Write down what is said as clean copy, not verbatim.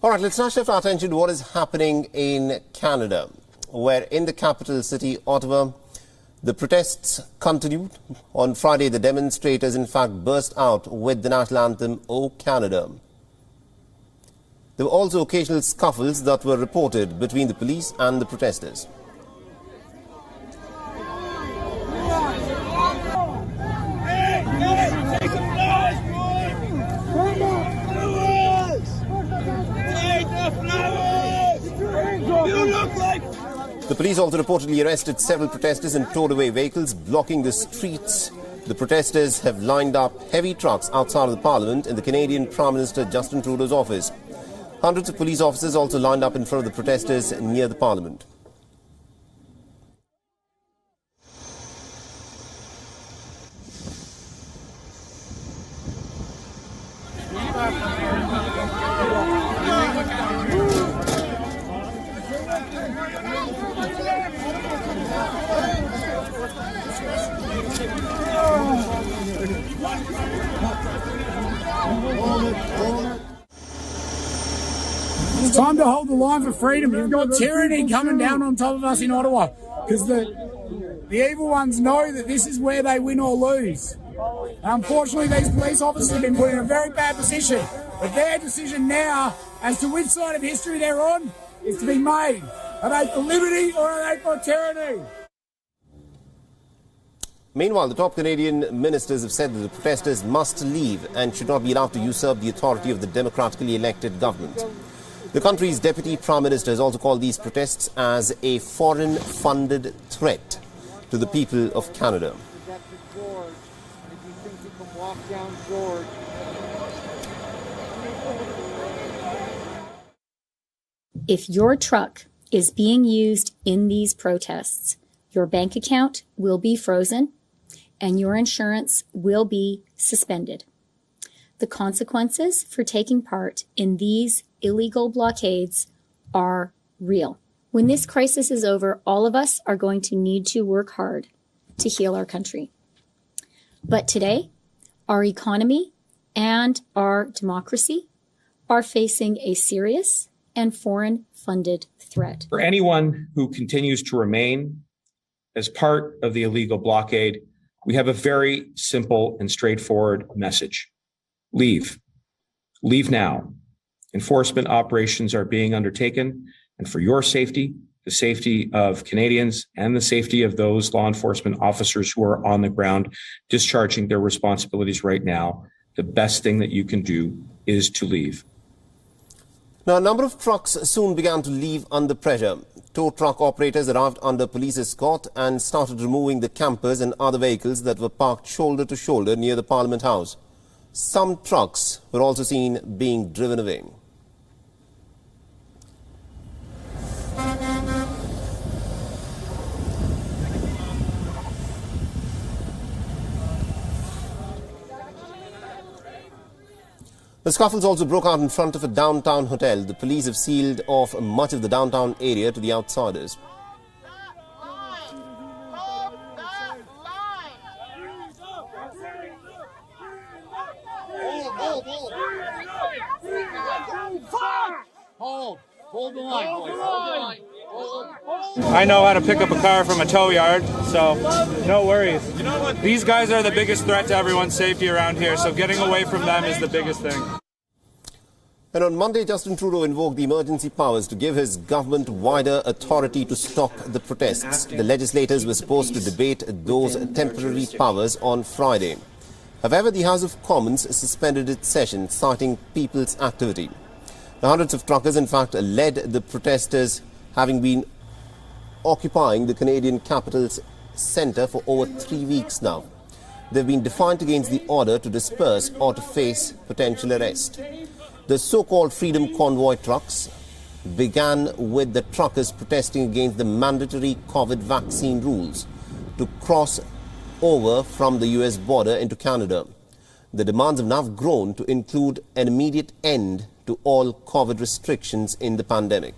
All right, let's now shift our attention to what is happening in Canada, where in the capital city, Ottawa, the protests continued. On Friday, the demonstrators, in fact, burst out with the national anthem, O Canada. There were also occasional scuffles that were reported between the police and the protesters. The police also reportedly arrested several protesters and towed away vehicles blocking the streets. The protesters have lined up heavy trucks outside of the Parliament in the Canadian Prime Minister Justin Trudeau's office. Hundreds of police officers also lined up in front of the protesters near the Parliament. It's time to hold the line for freedom. You've got tyranny coming down on top of us in Ottawa because the evil ones know that this is where they win or lose. Unfortunately, these police officers have been put in a very bad position. But their decision now as to which side of history they're on is to be made. Are they for liberty or are they for tyranny? Meanwhile, the top Canadian ministers have said that the protesters must leave and should not be allowed to usurp the authority of the democratically elected government. The country's deputy prime minister has also called these protests as a foreign-funded threat to the people of Canada. If your truck is being used in these protests, your bank account will be frozen and your insurance will be suspended. The consequences for taking part in these illegal blockades are real. When this crisis is over, all of us are going to need to work hard to heal our country. But today, our economy and our democracy are facing a serious and foreign-funded threat. For anyone who continues to remain as part of the illegal blockade, we have a very simple and straightforward message. Leave. Leave now. Enforcement operations are being undertaken, and for your safety, the safety of Canadians, and the safety of those law enforcement officers who are on the ground discharging their responsibilities right now, the best thing that you can do is to leave. Now, a number of trucks soon began to leave under pressure. Tow truck operators arrived under police escort and started removing the campers and other vehicles that were parked shoulder to shoulder near the Parliament House. Some trucks were also seen being driven away. The scuffles also broke out in front of a downtown hotel. The police have sealed off much of the downtown area to the outsiders. Hold the line, boys. I know how to pick up a car from a tow yard, so no worries. These guys are the biggest threat to everyone's safety around here, so getting away from them is the biggest thing. And on Monday, Justin Trudeau invoked the emergency powers to give his government wider authority to stop the protests. The legislators were supposed to debate those temporary powers on Friday. However, the House of Commons suspended its session, citing people's activity. The hundreds of truckers, in fact, led the protesters, having been occupying the Canadian capital's centre for over 3 weeks now. They've been defiant against the order to disperse or to face potential arrest. The so-called Freedom Convoy trucks began with the truckers protesting against the mandatory COVID vaccine rules to cross over from the US border into Canada. The demands have now grown to include an immediate end to all COVID restrictions in the pandemic.